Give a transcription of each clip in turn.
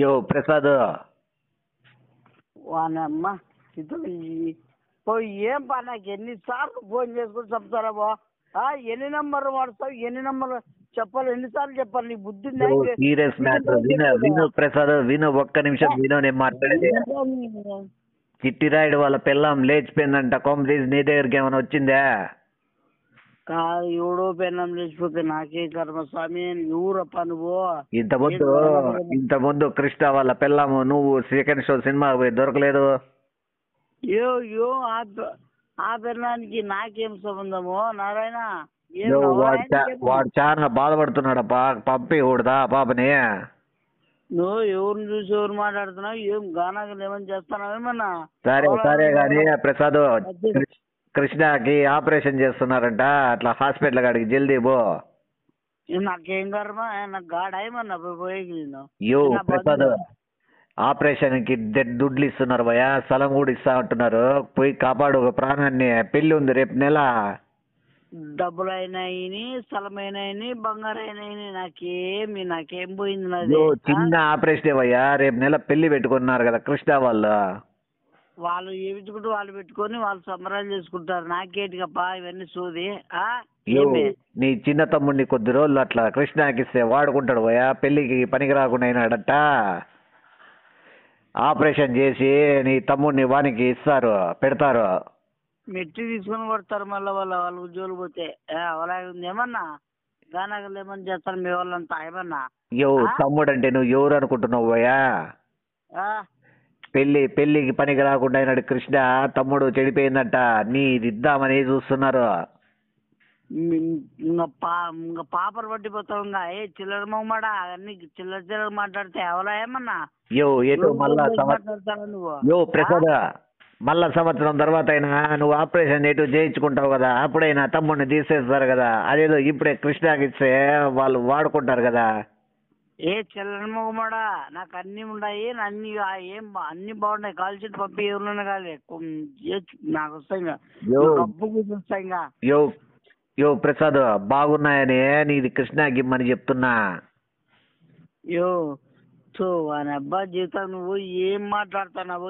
యో ప్రసాద్. వానమ్మ ఇతను పోయి ఏం పా నాకు ఎన్నిసార్లు ఫోన్ చేసుకుని చెప్తారా బా ఎన్ని నెంబర్లు వాడుతావు, ఎన్ని నెంబర్లు చెప్పాలి, ఎన్నిసార్లు చెప్పాలి? నీ బుద్ధి సీరియస్ మ్యాటర్ విను ప్రసాద్, విను ఒక్క నిమిషం విను. నేను మాట్లాడేది చిట్టిరాయుడు వాళ్ళ పిల్లం లేచిపోయిందంట. కొంపదీసి నీ దగ్గరికి ఏమైనా వచ్చిందా? ఎవడో పెన్నం లేచిపోతే నాకే కర్మ స్వామి. ఎవరప్ప నువ్వు? ఇంత ముందు కృష్ణ వాళ్ళ పిల్లము నువ్వు సెకండ్ షో సినిమా పోయి దొరకలేదు. ఆ పెన్నానికి నాకేం సంబంధము నారాయణ? వాడు చాలా బాధపడుతున్నాడప్పా. పంపించకూడదా పాపని? నువ్వు ఎవరిని చూసి ఎవరు మాట్లాడుతున్నావు? ఏం గానాగలు ఏమని చేస్తున్నావేమన్నా? సరే కానీ ప్రసాద్, కృష్ణకి ఆపరేషన్ చేస్తున్నారంట. అట్లా హాస్పిటల్ కాడికి జల్దీ పో. నాకేం కర్మ? నాకు గాడేమన్నా పోయి ప్రసాద్, ఆపరేషన్ కి దుడ్లు ఇస్తున్నారు భయ, స్థలం కూడా ఇస్తా అంటున్నారు. పోయి కాపాడు ఒక ప్రాణాన్ని. పెళ్లి ఉంది రేపు నెల. డబ్బులు అయినాయి, స్థలం అయినాయి, బంగారం అయినాయి. నాకేం పోయింది నాది? చిన్న ఆపరేషన్ భయ్యా. రేపు నెల పెళ్లి పెట్టుకున్నారు కదా కృష్ణ వాళ్ళు ఏపించుకుంటూ వాళ్ళు పెట్టుకొని వాళ్ళు సంబరాలు చేసుకుంటారు. నాకేటికప్పా ఇవన్నీ సోది. నీ చిన్న తమ్ముడిని కొద్ది రోజులు అట్లా కృష్ణకి ఇస్తే వాడుకుంటాడు భయ్యా. పెళ్లికి పనికి రాకుండా అయినాడట. ఆపరేషన్ చేసి నీ తమ్ముడిని వానికి ఇస్తారు, పెడతారు. మెట్టి తీసుకొని కొడతారు మళ్ళీ వాళ్ళ ఉద్యోగులు పోతే. అలాగే ఉంది ఏమన్నా? గానాగలు ఏమన్నా చేస్తారు మీ వాళ్ళంతా ఏమన్నా? తమ్ముడు అంటే నువ్వు ఎవరు అనుకుంటున్నావు భయ్యా? పెళ్లికి పనికి రాకుండా అయినాడు కృష్ణ. తమ్ముడు చెడిపోయిందంట. నీది ఇద్దామని చూస్తున్నారు. ఇంకా పాపర్ పట్టిపోతావు. ఇంకా చిల్లర మొమ్మడా అన్ని చిల్లర మాట్లాడితే ఎవలా ఏమన్నా? నువ్వు ప్రసాద్, మళ్ళా సంవత్సరం తర్వాత అయినా నువ్వు ఆపరేషన్ ఎటు చేయించుకుంటావు కదా, అప్పుడైనా తమ్ముడిని తీసేస్తారు కదా. అదేదో ఇప్పుడే కృష్ణకి ఇస్తే వాళ్ళు వాడుకుంటారు కదా. చిల్లర మొగమాడా? నాకు అన్ని ఉన్నాయి, అన్ని బాగున్నాయి. కాల్ షీట్ పంపి ఎవరినైనా కాదు నాకు వస్తాయి. ప్రసాద్ బాగున్నాయని నీది కృష్ణకి ఇమ్మని చెప్తున్నా. అబ్బా జీవితం నువ్వు ఏం మాట్లాడుతున్నావు?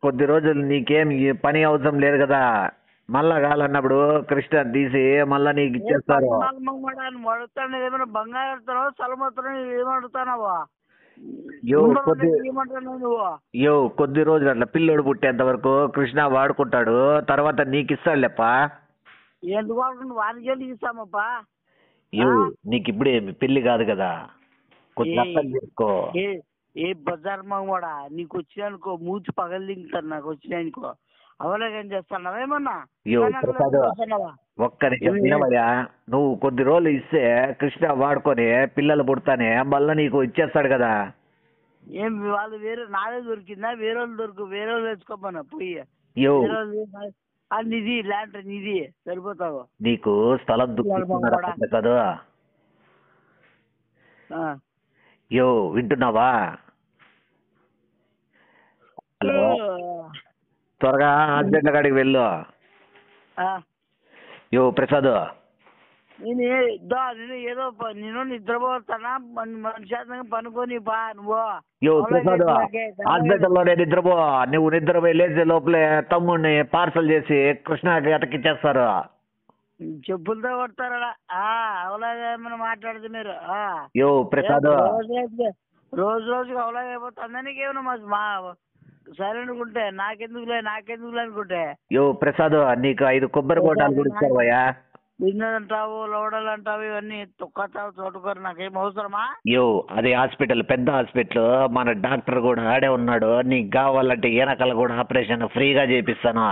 కొద్ది రోజులు నీకేం పని అవసరం లేదు కదా. మళ్ళా కావాలన్నప్పుడు కృష్ణ తీసి మళ్ళా నీకు ఇచ్చేస్తారు. ఏమైనా బంగారు అడుగుతున్నావా, స్థలం అడుగుతున్నావు? ఏమడుగుతున్నావా? కొద్ది రోజులు అట్లా పిల్లోడు పుట్టేంత వరకు కృష్ణ వాడుకుంటాడు. తర్వాత నీకు ఇస్తాడు లేప్ప. ఎందుకు వాడుకుంటు? వానికి ఎందుకు ఇస్తామప్పా? నీకు ఇప్పుడే పెళ్లి కాదు కదా, చేసుకో. బజార్ మగవాడా? నీకు వచ్చినానుకో మూచి పగలు దింగుతారు. నాకు వచ్చినానుకో అవలేం చేస్తున్నావేమన్నా? ఒక్క నిమిషం. నువ్వు కొద్ది రోజులు ఇస్తే కృష్ణ వాడుకొని పిల్లలు పుడతానే మళ్ళా నీకు ఇచ్చేస్తాడు కదా. ఏం వాళ్ళు వేరే నాదే దొరికిందా? వేరే వాళ్ళు వేరే వాళ్ళు తెచ్చుకోమన్నా పోయి. నిధి ల్యాండ్ నిధి సరిపోతావు. నీకు స్థలం కదా. వింటున్నావా? హలో, త్వరగా హాస్పిటల్ కాడికి వెళ్ళు. ప్రసాద్, నేను ఏదో నేను నిద్రపోతానా? మనిషి పనుకొని బా నువ్వు. ప్రసాద్, హాస్పిటల్లోనే నిద్రపో. నువ్వు నిద్రపోయి లేచే లోపలే తమ్ముడిని పార్సల్ చేసి కృష్ణకి అతకిచ్చేస్తారు. చెప్పులతో కొడతారా? అవలాగేమన్నా మాట్లాడితే మీరు ప్రసాద్, రోజుకి అవలాగైపోతుంది. నీకేమన్నా సైలెంట్ ఉంటే నాకెందుకులే అనుకుంటే. ప్రసాద్, నీకు 5 కొబ్బరి బోటాలు కూడా ఇస్తారు భయ్యా. బిజినెస్ అంటావు, లోడలు అంటావు, ఇవన్నీ తొక్కతావు చోటుకోరు. నాకేం అవసరమా? అది హాస్పిటల్, పెద్ద హాస్పిటల్. మన డాక్టర్ కూడా ఆడే ఉన్నాడు. నీకు కావాలంటే వెనకాల కూడా ఆపరేషన్ ఫ్రీగా చేపిస్తాను.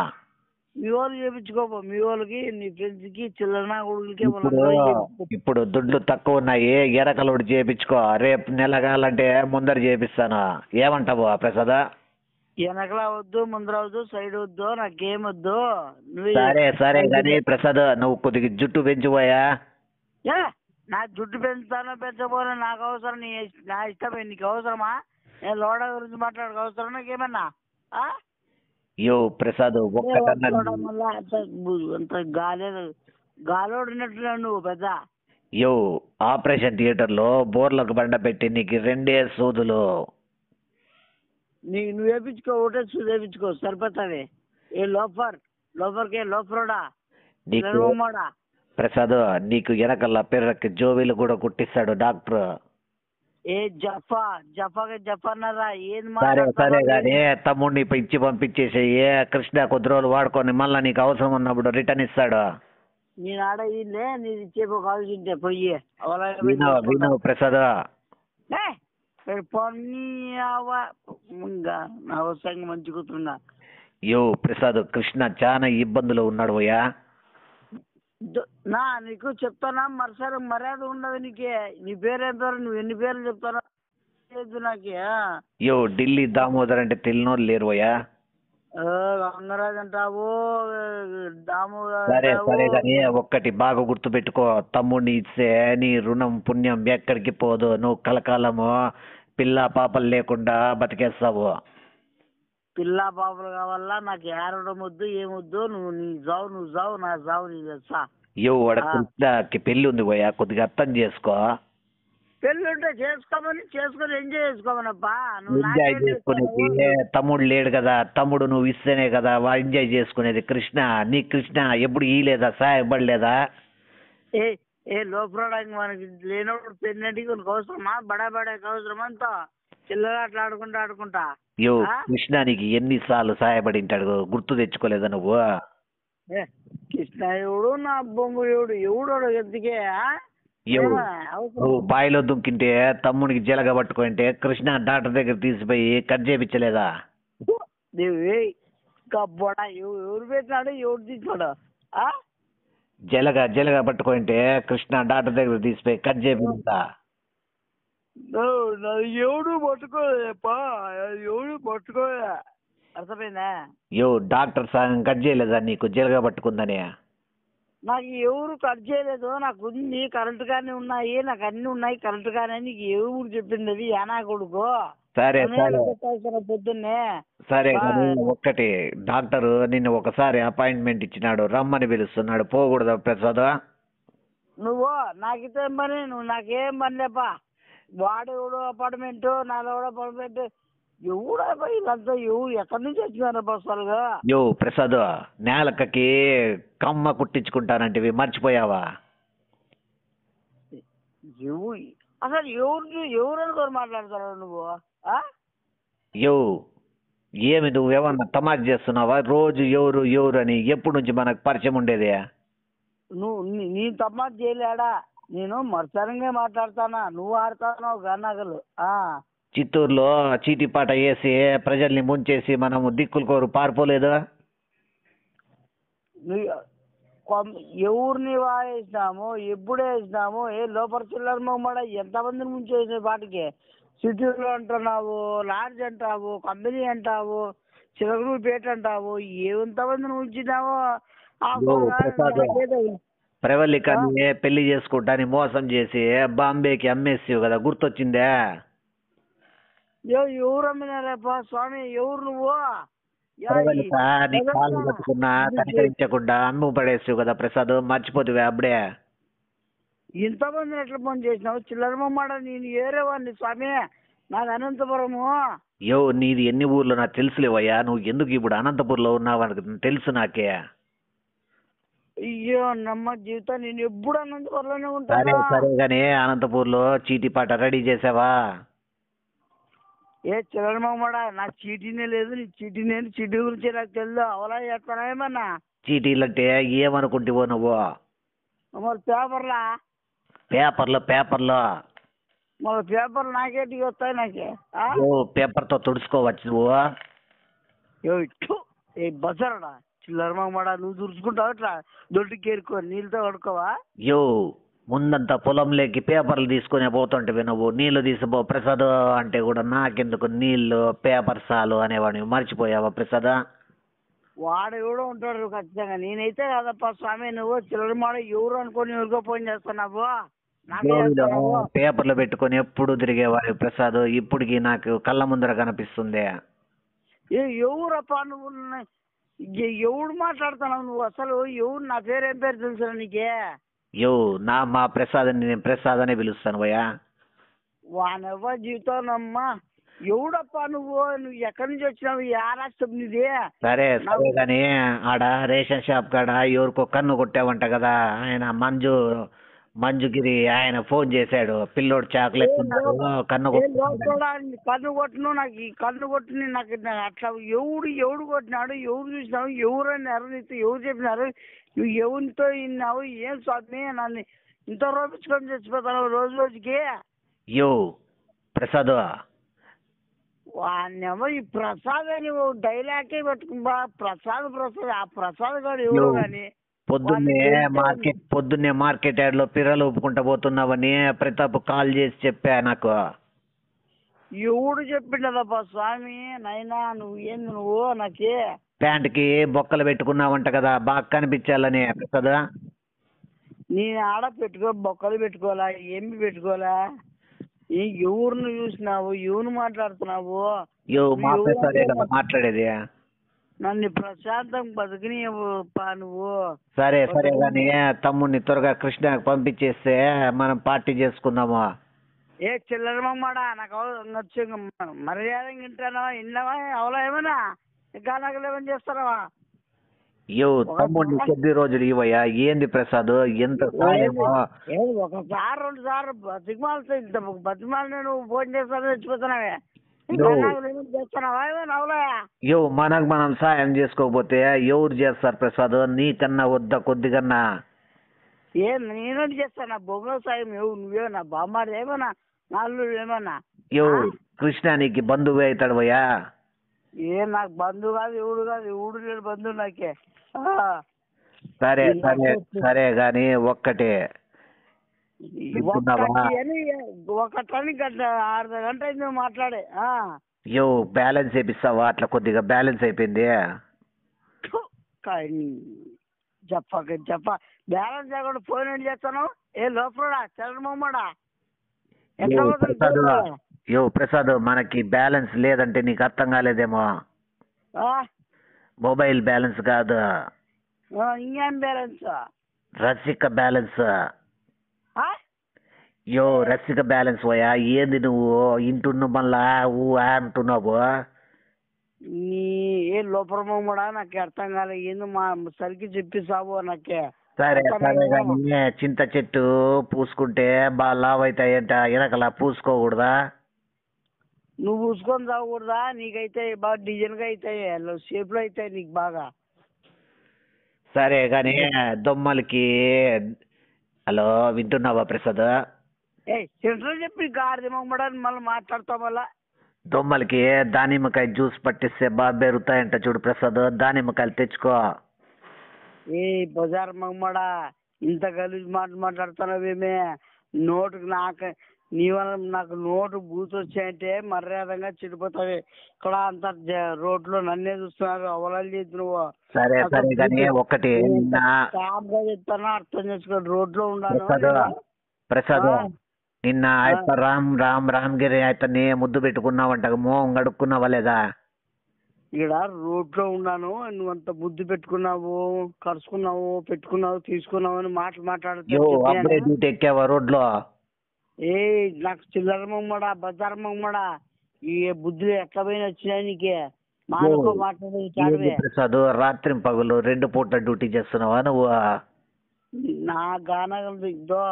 మీ వాళ్ళు చేయించుకోపో. మీ వాళ్ళకి నీ ఫ్రెండ్స్ కి చిల్లర కొడుకులకి ఇప్పుడు దుడ్లు తక్కువ ఉన్నాయి. ఎరకలోడు చేయించుకో. రేపు నెల కావాలంటే ముందర చేపిస్తాను. ఏమంటావు ప్రసాద్? వెనకలా వద్దు, ముందర వద్దు, సైడ్ వద్దు, నాకేం వద్దు. సరే కానీ ప్రసాద్, నువ్వు కొద్దిగా జుట్టు పెంచిపోయా. నా జుట్టు పెంచుతానో పెంచబోనా నాకు అవసరం. నా ఇష్టమే. నీకు అవసరమా? నేను లోడ గురించి మాట్లాడక అవసరం నాకేమన్నా? ప్రసాద్, అంత గాలోడినట్లు నువ్వు పెద్ద యో ఆపరేషన్ థియేటర్లో బోర్లకు బండ పెట్టి నీకు 2 సూదులు. నువ్వు వేయించుకో, ఒకటే చూసి వేయించుకో సరిపోతుంది. ఏ లోఫర్కే లోఫరోడా నీకు చిల్లరమోడా. ప్రసాద్ నీకు వెనకల్లా పిర్రకి జోబీలు కూడా కుట్టిస్తాడు డాక్టర్. ఏ జఫాగా జఫన్నారా ఏం సరే సరే మాట్లాడతావు? కానీ తమ్ముడిని ఇచ్చి పంపించేసేయి. కృష్ణ కొద్ది రోజులు వాడుకొని మళ్ళీ నీకు అవసరం ఉన్నప్పుడు రిటర్న్ ఇస్తాడు. నేను ఆడ ఇల్లే నీది ఇచ్చేపో కావాల్సింటే పోయి వినవు ప్రసాద్. పొన్ని నా వస్తాంగా మంచి కూతురున్నా. యో ప్రసాద్ కృష్ణ చాలా ఇబ్బందులు ఉన్నాడు పోయా. నా నీకు చెప్తానా మరోసారి మర్యాద ఉండదు నీకే. నీ పేరేం పేరు, నువ్వు ఎన్ని పేర్లు చెప్తానా నాకే. యో ఢిల్లీ దామోదర్ అంటే తెలియనోళ్ళు లేరు పోయా. గంగరాజ్ అంటావు, దామోదర్ సరే అంటావు. సరే కానీ ఒక్కటి బాగా గుర్తుపెట్టుకో, తమ్ముడిని ఇస్తే నీ రుణం పుణ్యం ఎక్కడికి పోదు. నువ్వు కలకాలము పిల్ల పాపలు లేకుండా బతికేస్తావు. పిల్ల పాపలు కావాలా నాకు ఏడవడం వద్దు ఏమొద్దు. నువ్వు జావు నా జావు నీ తెలుసా. యో వాడ కృష్ణకి పెళ్లి ఉంది పోయా, కొద్దిగా అర్థం చేసుకో. పెళ్ళి ఉంటే చేసుకొని ఎంజాయ్ చేసుకోమనప్పా. ఎంజాయ్ చేసుకునేది తమ్ముడు లేడు కదా. తమ్ముడు నువ్వు ఇస్తేనే కదా వాడు ఎంజాయ్ చేసుకునేది. కృష్ణ నీ కృష్ణ ఎప్పుడు ఇయలేదా, సాయపడలేదా? ఏ లోపడానికి మనకి లేనప్పుడు పెళ్ళంటికి మనకు అవసరమా? బడాకి అవసరమా? అంతా చిల్లర అట్లా ఆడుకుంటా. యో కృష్ణ నీకు ఎన్నిసార్లు సాయపడింటాడు, గుర్తు తెచ్చుకోలేదా నువ్వు? కృష్ణ ఎవడు నా బొంగు ఎవడు ఎందుకే నువ్వు బాయిలో దుంకింటే తమ్ముడికి జలగ పట్టుకుంటే కృష్ణ డాక్టర్ దగ్గర తీసిపోయి కట్ చేయించలేదా? ఎవరు పెట్టినాడు, ఎవరు తీసినాడు? జలగ పట్టుకుంటే కృష్ణ డాక్టర్ దగ్గర తీసిపోయి కట్ చేయించా. ఎవడు పట్టుకోలేపా, ఎవడు పట్టుకోలే. అర్థమైందా? యో డాక్టర్ సగం కట్ చేయలేదా నీకు జలగ పట్టుకుందని? నాకు ఎవరు కట్ చేయలేదు. నాకు ఉంది, కరెంట్ గానే ఉన్నాయి, నాకు అన్ని ఉన్నాయి కరెంట్ గానే. నీకు ఎవరు చెప్పింది అది ఏనా కొడుకు? సరే పొద్దున్నే సరే కానీ ఒక్కటి, డాక్టర్ నిన్ను ఒకసారి అపాయింట్మెంట్ ఇచ్చినాడు, రమ్మని పిలుస్తున్నాడు, పోకూడదా ప్రసాద్? నువ్వు నాకితే ఏం పని, నువ్వు నాకేం పని లేపా. వాడు ఎవడో అపార్ట్మెంట్, నాలో అపార్ట్మెంట్, ఎవడబ్బా వీళ్ళంతా? ఎవరు ఎక్కడి నుంచి వచ్చినారు బస్సులుగా? యో ప్రసాద్ నేలకకి కమ్మ కుట్టించుకుంటానంటివి మర్చిపోయావా? అసలు ఎవరు అనుకోని మాట్లాడతారు నువ్వు? యో ఏమి నువ్వేమన్నా తమాషా చేస్తున్నావా? రోజు ఎవరు అని ఎప్పటి నుంచి మనకు పరిచయం ఉండేది? నీ తమాషా చేయలేడా? నేను మత్సరంగా మాట్లాడతానా, నువ్వు ఆడతావు గన్నగలు. చిత్తూరులో చీటిపాట వేసి ప్రజల్ని ముంచేసి మనము దిక్కులు కోరు పారిపోలేదు. ఎవరిని వేసినాము, ఎప్పుడు వేసినాము? లోపల చిల్లర మొమ్మడ ఎంతమందిని ముంచేసిన పాటికి. సిటీలో అంటున్నావు, లాడ్జ్ అంటావు, కంపెనీ అంటావు, చిలకలూరుపేట అంటావు, ఎంతమందిని ఉంచినావో. ప్రవళికని పెళ్లి చేసుకుంటాని మోసం చేసి బాంబేకి అమ్మేసావు కదా, గుర్తొచ్చిందే? ఎవరు అమ్మినారేపా స్వామి? ఎవరు నువ్వు? ప్రవళిక నీ కాళ్ళు పట్టుకున్నా కనికరించకుండా అమ్ము పడేసావు కదా ప్రసాద్, మర్చిపోతువే అప్పుడే? ఇంతమందిని ఎట్లా పని చేసినావు? చిల్లర మొమ్మాడ నేను ఏరేవాడిని స్వామి, నాది అనంతపురము. నీది ఎన్ని ఊర్లో నాకు తెలుసులేవయ్యా. నువ్వు ఎందుకు ఇప్పుడు అనంతపురంలో ఉన్నావు అని తెలుసు నాకే. అయ్యో నమ్మ జీవితం, నేను ఎప్పుడు అనంతపురంలోనే సరే ఉంటాను. సరే కానీ అనంతపూర్లో చీటిపాట రెడీ చేసావా? చిల్లర మొమ్మాడ నాకు చీటీనే లేదు. నీ చీటీ గురించి నాకు తెలుసు. అవలా చేస్తానా ఏమన్నా? చీటీలంటే ఏమనుకుంటావో నువ్వు? మరి పేపర్లో మరి పేపర్లు నాకేటికి వస్తాయి నాకే? పేపర్తో తుడుచుకోవచ్చు నువ్వు. బసరడా చిల్లర మొమ్మాడ, నువ్వు తుడుచుకుంటావు ఇట్లా దొడ్డికి ఏరుకో, నీళ్ళతో కడుకోవా? ముందంతా పొలంలోకి పేపర్లు తీసుకునే పోతుంటే నువ్వు నీళ్లు తీసిపో ప్రసాద్ అంటే కూడా నాకెందుకు నీళ్లు పేపర్ సాలు అనేవాడిని, మర్చిపోయావా ప్రసాద్? వాడు ఎవడో ఉంటాడు ఖచ్చితంగా, నేనైతే కాదప్ప స్వామి. నువ్వు చిల్లర మాడ ఎవరు అనుకొని ఎవరికో ఫోన్ చేస్తున్నావు? పేపర్లు పెట్టుకొని ఎప్పుడు తిరిగేవాడు ప్రసాద్, ఇప్పటికి నాకు కళ్ళ ముందర కనిపిస్తుంది. ఎవరప్ప నువ్వు? ఎవడు మాట్లాడుతున్నావు నువ్వు? అసలు ఎవరు? నా పేరు ఏం పేరు తెలుసా నీకే? యో మా ప్రసాద్ని నేను ప్రసాద్ అనే పిలుస్తాను భయ్యా. వానెవ్వ జీవితానమ్మా. ఎవడప్పా నువ్వు ఎక్కడి నుంచి వచ్చినావు? ఏ రాష్ట్రం నీది? సరే సరే కానీ ఆడ రేషన్ షాప్ కాడ ఎవరికో కన్ను కొట్టావంట కదా, ఆయన మంజుగిరి ఆయన ఫోన్ చేశాడు, పిల్లోడు చాక్లెట్ కన్ను కన్ను కొట్టను నాకు, ఈ కన్ను కొట్టిన నాకు అట్లా ఎవడు కొట్టినాడు, ఎవరు చూసినావు, ఎవరన్నారు నీతో, ఎవరు చెప్పినారు, నువ్వు ఎవరితో విన్నావు? ఏం స్వామి నన్ను ఇంత రోపించుకొని చచ్చిపోతాను రోజు రోజుకి? యో ప్రసాద్ వాన్నేమో ఈ ప్రసాద్ అని డైలాగే పెట్టుకుంటా, ప్రసాద్ ఆ ప్రసాద్ గారు ఎవరు కానీ పొద్దున్నే మార్కెట్ యార్డ్ లో పిర్రలు ఒప్పుకుంటా పోతున్నావని ప్రతాప్ కాల్ చేసి చెప్పా నాకు. ఎవడు చెప్పిండదప్పా స్వామి? నైనా నువ్వు నాకే ప్యాంట్కి బొక్కలు పెట్టుకున్నావంట కదా, బాగా కనిపించాలని ప్రసాద్. నేను ఆడ బొక్కలు పెట్టుకోవాలా, ఏమి పెట్టుకోవాలా? ఎవరిని చూసినావు, ఎవరు మాట్లాడుతున్నావు? మాట్లాడేది నన్ను ప్రశాంతం బతికిని నువ్వు. సరే సరే కానీ తమ్ముడిని త్వరగా కృష్ణకి పంపించేస్తే మనం పార్టీ చేసుకుందాము. ఏ చిల్లర మమ్మాడా, నాకు వచ్చి మర్యాద వింటానా? విన్నావా? అవలా ఏమన్నా ఇంకా నాకు ఏమని చేస్తావా? తమ్ముడిని కొద్ది రోజులు ఇవ్వయ్యా. ఏంది ప్రసాద్ ఎంత సాయమో? ఒకసారి 2 సార్లు బతిమాల నేను ఫోన్ చేస్తాను చచ్చిపోతున్నావే. మనకు మనం సాయం చేసుకోకపోతే ఎవరు చేస్తారు ప్రసాద్? నీకన్నా వద్దా కొద్దిగన్నా? నేనేంటి చేస్తాను? బొమ్మ సాయం నువ్వేమన్నా బామ్మాడు ఏమన్నా, నాళ్ళు ఏమన్నా? కృష్ణ నీకు బంధువు అవుతాడు భయ్యా. నాకు బంధువు కాదు, ఎవడు కాదు, ఎవడు లేడు బంధువు నాకే. సరే సరే సరే గాని ఒక్కటే ఒకటానికి అర్ధ గంట అయింది మాట్లాడే. బ్యాలెన్స్ వేపిస్తావా? అట్లా కొద్దిగా బ్యాలెన్స్ అయిపోయింది. చెప్ప బ్యాలెన్స్ లేకుండా ఫోన్ ఏం చేస్తాను? ఏ లోపలడా చరణమమ్మడా ఎట్లా? ప్రసాద్ మనకి బ్యాలెన్స్ లేదంటే నీకు అర్థం కాలేదేమో. మొబైల్ బ్యాలెన్స్ కాదు, ఇంకేం బ్యాలెన్స్? రసిక బ్యాలెన్స్. రసిక బ్యాలెన్స్ పోయా. ఏంది నువ్వు ఇంటున్న మళ్ళా అంటున్నావు? ఏ లోపలమ్మడా నాకు అర్థం కాలే. ఏంది మా సరికి చెప్పిస్తావు నాకే? సరే సరే కానీ చింత చెట్టు పూసుకుంటే బాగా లావ్ అవుతాయంట, వెనకలా పూసుకోకూడదా? నువ్వు పూసుకొని తాగకూడదా? నీకైతే బాగా డిజైన్గా అవుతాయి, షేప్లో అవుతాయి నీకు బాగా. సరే కానీ దొమ్మలకి హలో వింటున్నావా ప్రసాద్? సెంటర్ చెప్పి గాడిద మొమ్మడని మళ్ళీ మాట్లాడతావు మళ్ళా. దొమ్మలకి దానిమ్మకాయ జ్యూస్ పట్టిస్తే బాగా పెరుగుతాయంట చూడు ప్రసాద్, దానిమ్మకాయలు తెచ్చుకో. బజార్ మొమ్మడా ఇంత గలీజ్ మాట్లాడుతున్నావేమే? నోటుకు నీ వల్ల నాకు నోటు బూత్ వచ్చాయంటే మర్యాదగా చెడిపోతావి. ఇక్కడ అంతా రోడ్లో నన్నే చూస్తున్నారు, అవలాలు చేసి నువ్వు. సరే సరే కానీ ఒకటి చెప్తాను అర్థం చేసుకో. రోడ్లో ఉన్నాను ప్రసాద్. నిన్న రామ్గిరి ఆయతని ముద్దు పెట్టుకున్నావంట, మోహం గడుక్కున్నావా లేదా? ఇక్కడ రోడ్లో ఉన్నాను, నువ్వు అంత ముద్దు పెట్టుకున్నావు, కరుచుకున్నావు, పెట్టుకున్నావు, తీసుకున్నావు అని అప్పుడే డ్యూటీ ఎక్కావా రోడ్లో? నాకు చిల్లర మొమ్మడా, బజార్ మొమ్మడా, ఈ బుద్ధులు ఎట్లా పోయిన వచ్చినాయి నీకే? మాట్లాడేది ప్రసాద్. రాత్రి పగులు 2 పూట డ్యూటీ చేస్తున్నావా నువ్వు? నా గానగలదు ఇదో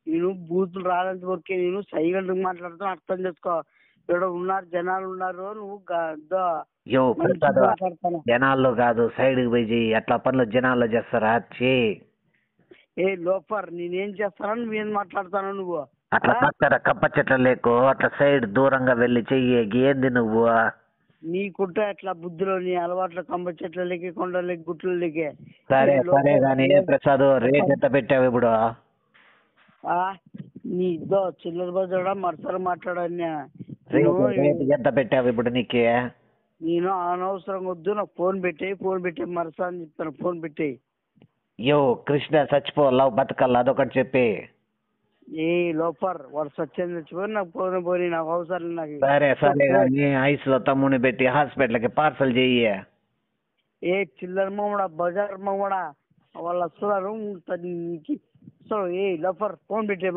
నేను బూతులు రానంత వరకే నేను సైలెంట్ మాట్లాడుతున్నా, అర్థం చేసుకో. ఇక్కడ ఉన్నారు జనాలు ఉన్నారు, నువ్వు జనాల్లో కాదు సైడ్కి పోయి అట్లా పనులు జనాల్లో చేస్తారా? లోపర్ నేనేం చేస్తానని నువ్వేం మాట్లాడతాను నువ్వు? అట్లా పక్కన కప్ప చెట్ల లేకు అట్లా సైడ్ దూరంగా వెళ్ళి చెయ్యి. ఏంది నువ్వు? నీకుంట అట్లా బుద్ధిలో నీ అలవాట్ల కంప చెట్లకి, కొండలకి, గుట్లకి. సరే సరే కానీ ప్రసాద్ రేట్ ఎంత పెట్టావు ఇప్పుడు? నీ చిల్లర బజాడా మరసలు మాట్లాడాను. ఎంత పెట్టావు ఇప్పుడు నీకే? నేను అనవసరం వద్దు, నాకు ఫోన్ పెట్టి మరసా అని చెప్తాను. ఫోన్ పెట్టి కృష్ణ చచ్చిపోవాలా బతకల్లా అదొకటి చెప్పి. లోపర్ వాడు సత్యం చచ్చిపోయి నాకు పోనీ నాకు అవసరం. నాకు సరే సరే కానీ ఐస్ లో తమ్ముని పెట్టి హాస్పిటల్కి పార్సల్ చెయ్యి. చిల్లర మొమ్మడా, బజార్ మొమ్మడా, వాళ్ళు వస్తున్నారు వస్తాడు ఏ లఫర్ ఫోన్ పెట్టే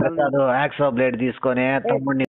ప్రసాద్ యాక్సో బ్లేడ్ తీసుకొని తమ్ముడిని